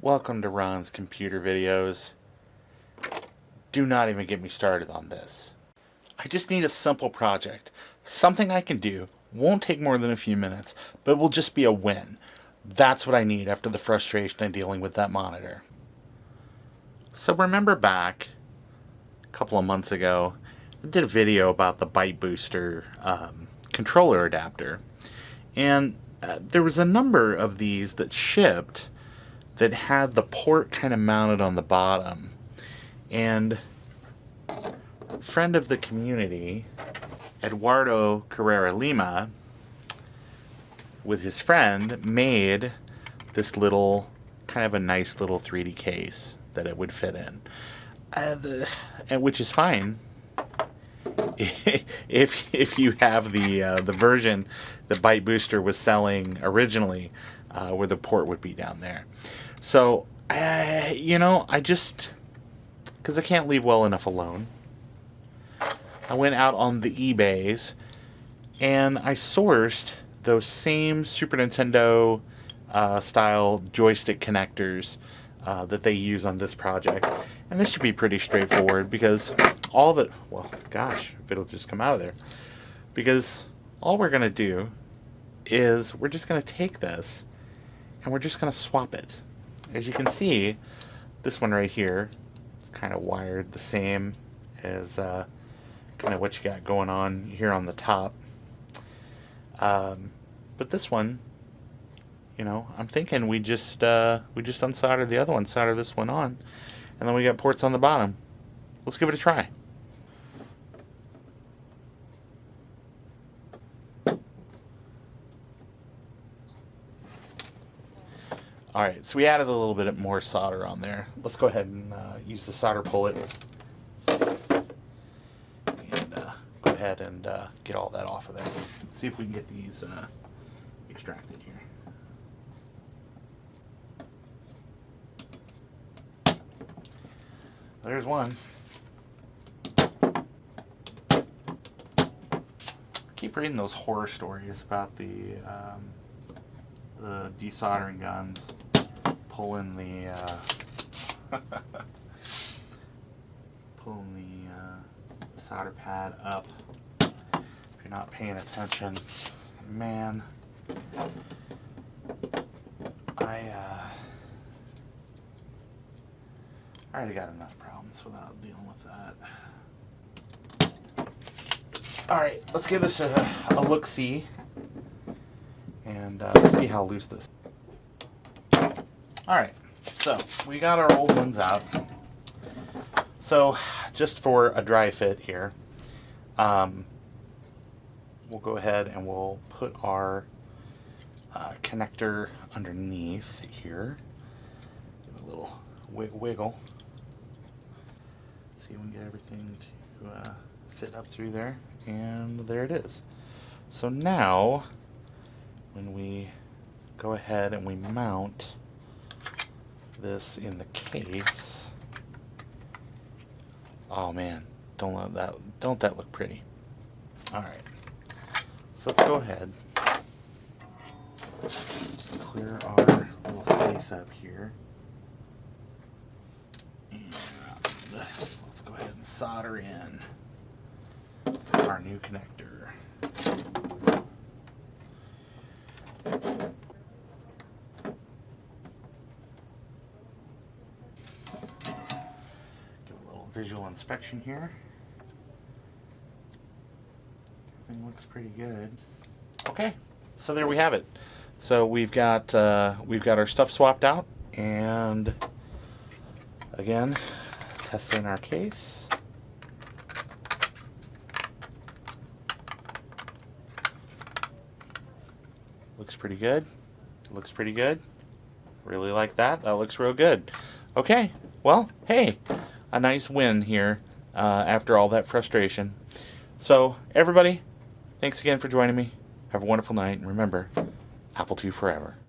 Welcome to Ron's Computer Videos. Do not even get me started on this. I just need a simple project. Something I can do, won't take more than a few minutes, but will just be a win. That's what I need after the frustration of dealing with that monitor. So remember back a couple of months ago, I did a video about the ByteBooster controller adapter. And there was a number of these that shipped that had the port kind of mounted on the bottom. And a friend of the community, Eduardo Carrera Lima, with his friend, made this little, kind of a nice little 3D case that it would fit in. And which is fine if you have the version that ByteBooster was selling originally, where the port would be down there. So, I just, because I can't leave well enough alone, I went out on the eBays and I sourced those same Super Nintendo style joystick connectors that they use on this project. And this should be pretty straightforward because if it'll just come out of there. Because all we're going to do is we're just going to take this and we're just going to swap it. As you can see, this one right here is kind of wired the same as kind of what you got going on here on the top. But this one, I'm thinking we just unsolder the other one, solder this one on, and then we got ports on the bottom. Let's give it a try. Alright, so we added a little bit more solder on there. Let's go ahead and use the solder pullet and go ahead and get all that off of there. Let's see if we can get these extracted here. There's one. I keep reading those horror stories about the desoldering guns pulling the solder pad up if you're not paying attention. Man, I already got enough problems without dealing with that. Alright, let's give this a look-see and see how loose this is. Alright, so we got our old ones out. So just for a dry fit here, we'll go ahead and we'll put our connector underneath here. Give it a little wiggle. See if we can get everything to fit up through there, and there it is. So now, when we go ahead and we mount this in the case, oh man, don't that look pretty? All right, so let's go ahead, clear our little space up here, and let's go ahead and solder in our new connector. Visual inspection here. Everything looks pretty good. Okay, so there we have it. So we've got our stuff swapped out, and again, testing our case. Looks pretty good. Looks pretty good. Really like that. That looks real good. Okay, well, hey, a nice win here after all that frustration. So everybody, thanks again for joining me. Have a wonderful night, and remember, Apple II forever.